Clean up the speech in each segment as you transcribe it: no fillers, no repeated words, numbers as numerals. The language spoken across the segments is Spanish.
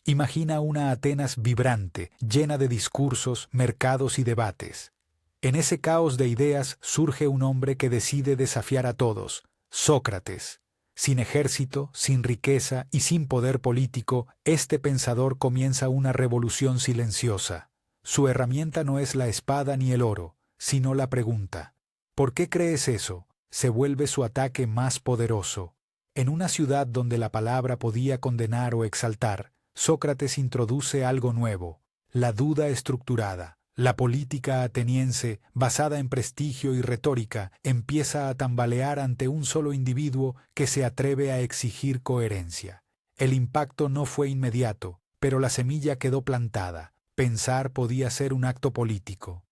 Imagina una Atenas vibrante, llena de discursos, mercados y debates. En ese caos de ideas surge un hombre que decide desafiar a todos, Sócrates. Sin ejército, sin riqueza y sin poder político, este pensador comienza una revolución silenciosa. Su herramienta no es la espada ni el oro, sino la pregunta. ¿Por qué crees eso? Se vuelve su ataque más poderoso. En una ciudad donde la palabra podía condenar o exaltar, Sócrates introduce algo nuevo, la duda estructurada. La política ateniense, basada en prestigio y retórica, empieza a tambalear ante un solo individuo que se atreve a exigir coherencia. El impacto no fue inmediato, pero la semilla quedó plantada. Pensar podía ser un acto político.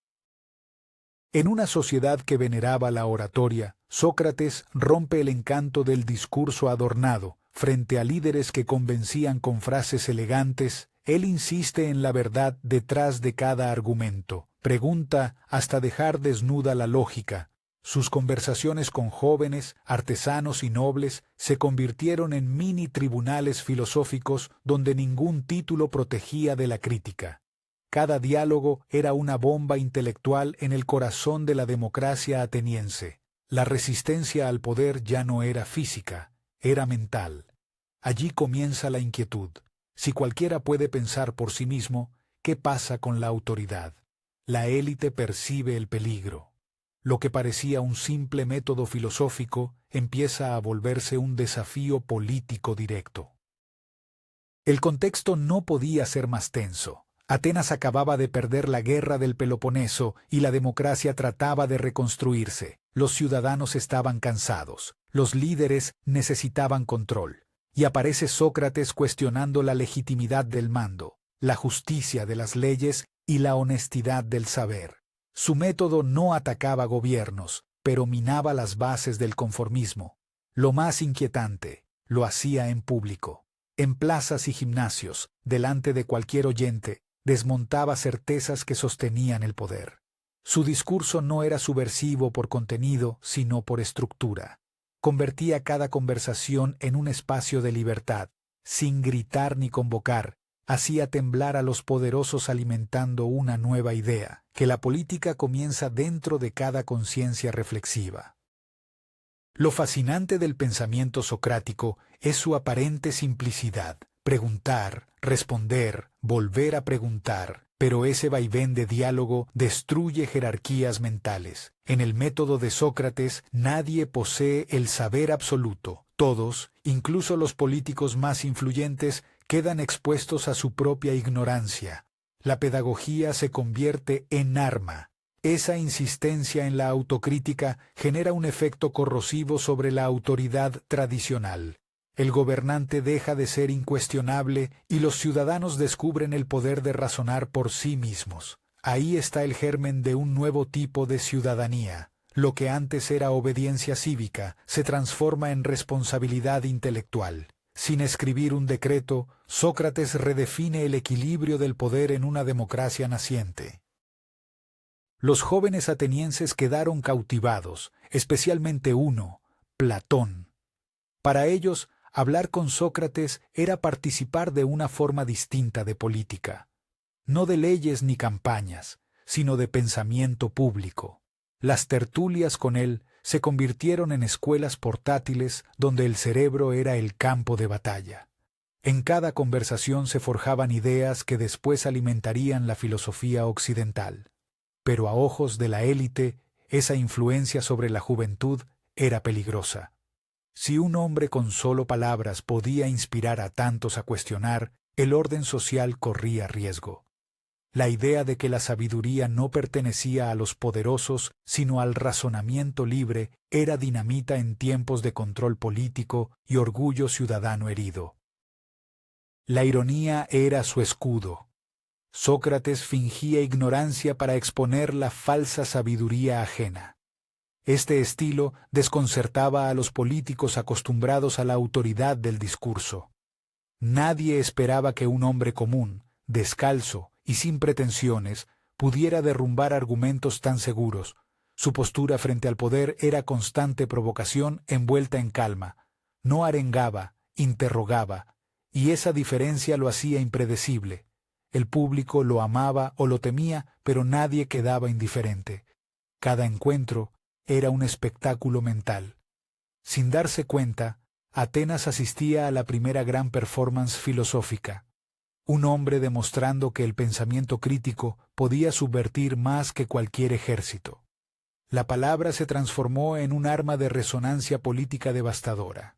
En una sociedad que veneraba la oratoria, Sócrates rompe el encanto del discurso adornado. Frente a líderes que convencían con frases elegantes, él insiste en la verdad detrás de cada argumento, pregunta hasta dejar desnuda la lógica. Sus conversaciones con jóvenes, artesanos y nobles se convirtieron en mini tribunales filosóficos donde ningún título protegía de la crítica. Cada diálogo era una bomba intelectual en el corazón de la democracia ateniense. La resistencia al poder ya no era física, era mental. Allí comienza la inquietud. Si cualquiera puede pensar por sí mismo, ¿qué pasa con la autoridad? La élite percibe el peligro. Lo que parecía un simple método filosófico empieza a volverse un desafío político directo. El contexto no podía ser más tenso. Atenas acababa de perder la guerra del Peloponeso y la democracia trataba de reconstruirse. Los ciudadanos estaban cansados. Los líderes necesitaban control. Y aparece Sócrates cuestionando la legitimidad del mando, la justicia de las leyes y la honestidad del saber. Su método no atacaba gobiernos, pero minaba las bases del conformismo. Lo más inquietante, lo hacía en público. En plazas y gimnasios, delante de cualquier oyente, desmontaba certezas que sostenían el poder. Su discurso no era subversivo por contenido, sino por estructura. Convertía cada conversación en un espacio de libertad, sin gritar ni convocar, hacía temblar a los poderosos alimentando una nueva idea, que la política comienza dentro de cada conciencia reflexiva. Lo fascinante del pensamiento socrático es su aparente simplicidad, preguntar, responder, volver a preguntar. Pero ese vaivén de diálogo destruye jerarquías mentales. En el método de Sócrates nadie posee el saber absoluto. Todos, incluso los políticos más influyentes, quedan expuestos a su propia ignorancia. La pedagogía se convierte en arma. Esa insistencia en la autocrítica genera un efecto corrosivo sobre la autoridad tradicional. El gobernante deja de ser incuestionable y los ciudadanos descubren el poder de razonar por sí mismos. Ahí está el germen de un nuevo tipo de ciudadanía. Lo que antes era obediencia cívica se transforma en responsabilidad intelectual. Sin escribir un decreto, Sócrates redefine el equilibrio del poder en una democracia naciente. Los jóvenes atenienses quedaron cautivados, especialmente uno, Platón. Para ellos, hablar con Sócrates era participar de una forma distinta de política. No de leyes ni campañas, sino de pensamiento público. Las tertulias con él se convirtieron en escuelas portátiles donde el cerebro era el campo de batalla. En cada conversación se forjaban ideas que después alimentarían la filosofía occidental. Pero a ojos de la élite, esa influencia sobre la juventud era peligrosa. Si un hombre con solo palabras podía inspirar a tantos a cuestionar, el orden social corría riesgo. La idea de que la sabiduría no pertenecía a los poderosos, sino al razonamiento libre, era dinamita en tiempos de control político y orgullo ciudadano herido. La ironía era su escudo. Sócrates fingía ignorancia para exponer la falsa sabiduría ajena. Este estilo desconcertaba a los políticos acostumbrados a la autoridad del discurso. Nadie esperaba que un hombre común, descalzo y sin pretensiones, pudiera derrumbar argumentos tan seguros. Su postura frente al poder era constante provocación envuelta en calma. No arengaba, interrogaba, y esa diferencia lo hacía impredecible. El público lo amaba o lo temía, pero nadie quedaba indiferente. Cada encuentro era un espectáculo mental. Sin darse cuenta, Atenas asistía a la primera gran performance filosófica. Un hombre demostrando que el pensamiento crítico podía subvertir más que cualquier ejército. La palabra se transformó en un arma de resonancia política devastadora.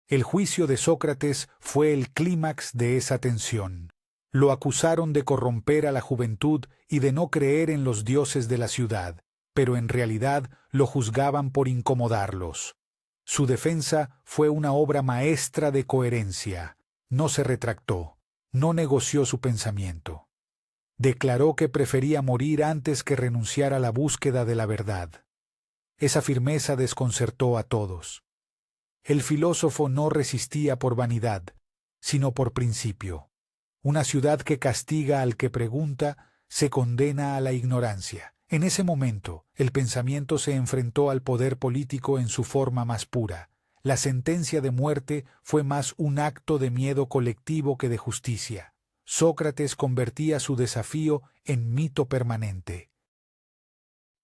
El juicio de Sócrates fue el clímax de esa tensión. Lo acusaron de corromper a la juventud y de no creer en los dioses de la ciudad, pero en realidad lo juzgaban por incomodarlos. Su defensa fue una obra maestra de coherencia. No se retractó, no negoció su pensamiento. Declaró que prefería morir antes que renunciar a la búsqueda de la verdad. Esa firmeza desconcertó a todos. El filósofo no resistía por vanidad, sino por principio. Una ciudad que castiga al que pregunta se condena a la ignorancia. En ese momento, el pensamiento se enfrentó al poder político en su forma más pura. La sentencia de muerte fue más un acto de miedo colectivo que de justicia. Sócrates convertía su desafío en mito permanente.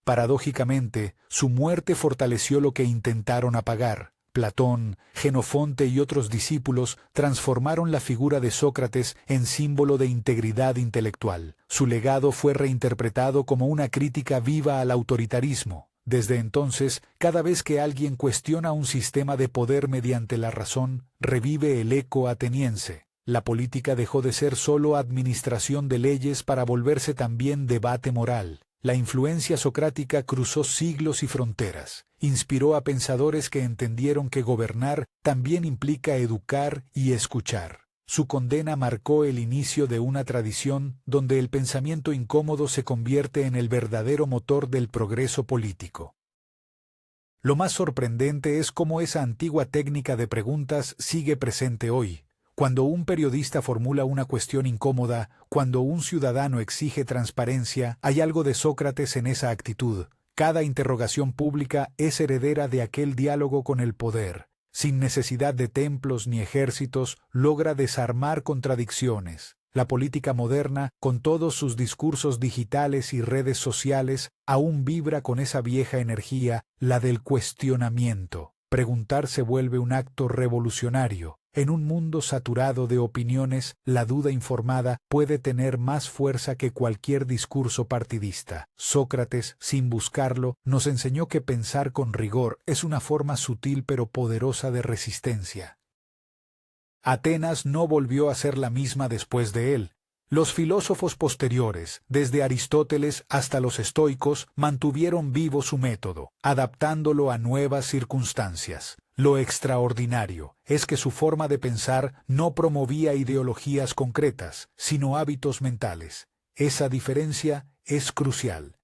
Paradójicamente, su muerte fortaleció lo que intentaron apagar. Platón, Jenofonte y otros discípulos transformaron la figura de Sócrates en símbolo de integridad intelectual. Su legado fue reinterpretado como una crítica viva al autoritarismo. Desde entonces, cada vez que alguien cuestiona un sistema de poder mediante la razón, revive el eco ateniense. La política dejó de ser solo administración de leyes para volverse también debate moral. La influencia socrática cruzó siglos y fronteras. Inspiró a pensadores que entendieron que gobernar también implica educar y escuchar. Su condena marcó el inicio de una tradición donde el pensamiento incómodo se convierte en el verdadero motor del progreso político. Lo más sorprendente es cómo esa antigua técnica de preguntas sigue presente hoy. Cuando un periodista formula una cuestión incómoda, cuando un ciudadano exige transparencia, hay algo de Sócrates en esa actitud. Cada interrogación pública es heredera de aquel diálogo con el poder. Sin necesidad de templos ni ejércitos, logra desarmar contradicciones. La política moderna, con todos sus discursos digitales y redes sociales, aún vibra con esa vieja energía, la del cuestionamiento. Preguntar se vuelve un acto revolucionario. En un mundo saturado de opiniones, la duda informada puede tener más fuerza que cualquier discurso partidista. Sócrates, sin buscarlo, nos enseñó que pensar con rigor es una forma sutil pero poderosa de resistencia. Atenas no volvió a ser la misma después de él. Los filósofos posteriores, desde Aristóteles hasta los estoicos, mantuvieron vivo su método, adaptándolo a nuevas circunstancias. Lo extraordinario es que su forma de pensar no promovía ideologías concretas, sino hábitos mentales. Esa diferencia es crucial.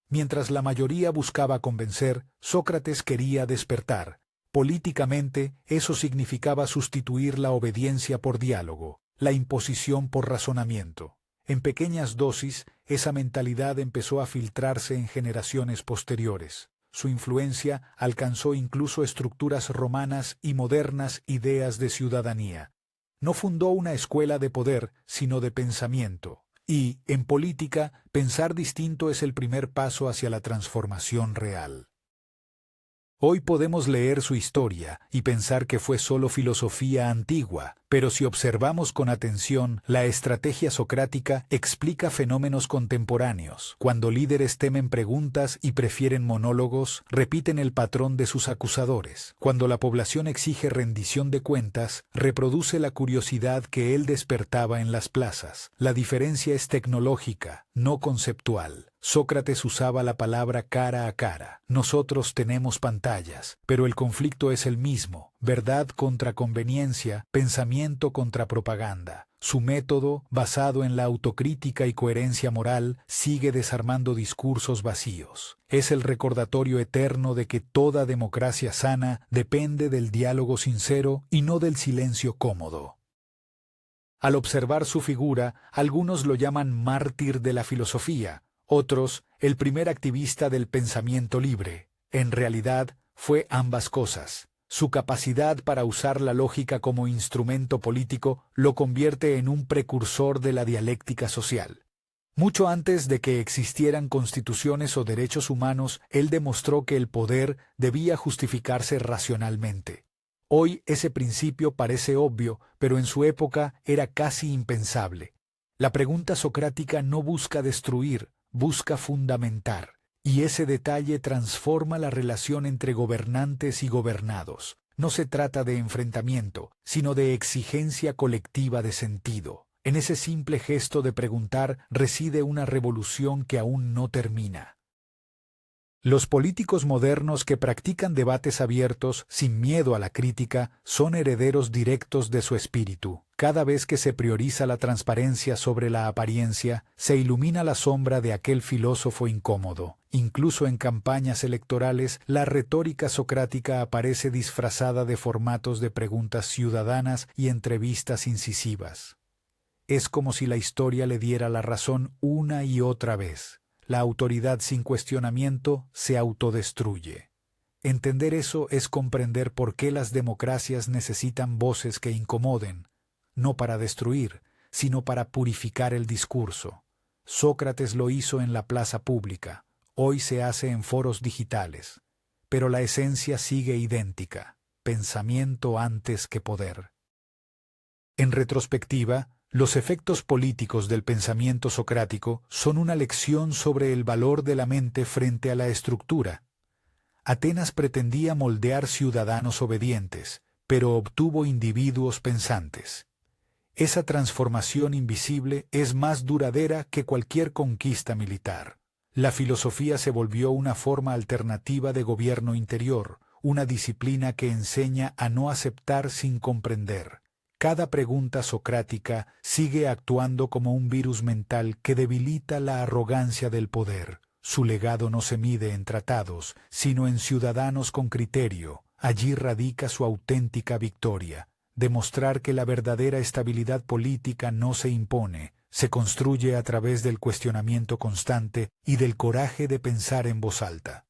Mientras la mayoría buscaba convencer, Sócrates quería despertar. Políticamente, eso significaba sustituir la obediencia por diálogo, la imposición por razonamiento. En pequeñas dosis, esa mentalidad empezó a filtrarse en generaciones posteriores. Su influencia alcanzó incluso estructuras romanas y modernas ideas de ciudadanía. No fundó una escuela de poder, sino de pensamiento. Y, en política, pensar distinto es el primer paso hacia la transformación real. Hoy podemos leer su historia y pensar que fue solo filosofía antigua, pero si observamos con atención, la estrategia socrática explica fenómenos contemporáneos. Cuando líderes temen preguntas y prefieren monólogos, repiten el patrón de sus acusadores. Cuando la población exige rendición de cuentas, reproduce la curiosidad que él despertaba en las plazas. La diferencia es tecnológica, no conceptual. Sócrates usaba la palabra cara a cara. Nosotros tenemos pantallas, pero el conflicto es el mismo. Verdad contra conveniencia, pensamiento contra propaganda. Su método, basado en la autocrítica y coherencia moral, sigue desarmando discursos vacíos. Es el recordatorio eterno de que toda democracia sana depende del diálogo sincero y no del silencio cómodo. Al observar su figura, algunos lo llaman mártir de la filosofía, otros, el primer activista del pensamiento libre. En realidad, fue ambas cosas. Su capacidad para usar la lógica como instrumento político lo convierte en un precursor de la dialéctica social. Mucho antes de que existieran constituciones o derechos humanos, él demostró que el poder debía justificarse racionalmente. Hoy ese principio parece obvio, pero en su época era casi impensable. La pregunta socrática no busca destruir, busca fundamentar. Y ese detalle transforma la relación entre gobernantes y gobernados. No se trata de enfrentamiento, sino de exigencia colectiva de sentido. En ese simple gesto de preguntar reside una revolución que aún no termina. Los políticos modernos que practican debates abiertos, sin miedo a la crítica, son herederos directos de su espíritu. Cada vez que se prioriza la transparencia sobre la apariencia, se ilumina la sombra de aquel filósofo incómodo. Incluso en campañas electorales, la retórica socrática aparece disfrazada de formatos de preguntas ciudadanas y entrevistas incisivas. Es como si la historia le diera la razón una y otra vez. La autoridad sin cuestionamiento se autodestruye. Entender eso es comprender por qué las democracias necesitan voces que incomoden, no para destruir, sino para purificar el discurso. Sócrates lo hizo en la plaza pública, hoy se hace en foros digitales, pero la esencia sigue idéntica, pensamiento antes que poder. En retrospectiva, los efectos políticos del pensamiento socrático son una lección sobre el valor de la mente frente a la estructura. Atenas pretendía moldear ciudadanos obedientes, pero obtuvo individuos pensantes. Esa transformación invisible es más duradera que cualquier conquista militar. La filosofía se volvió una forma alternativa de gobierno interior, una disciplina que enseña a no aceptar sin comprender. Cada pregunta socrática sigue actuando como un virus mental que debilita la arrogancia del poder. Su legado no se mide en tratados, sino en ciudadanos con criterio. Allí radica su auténtica victoria. Demostrar que la verdadera estabilidad política no se impone, se construye a través del cuestionamiento constante y del coraje de pensar en voz alta.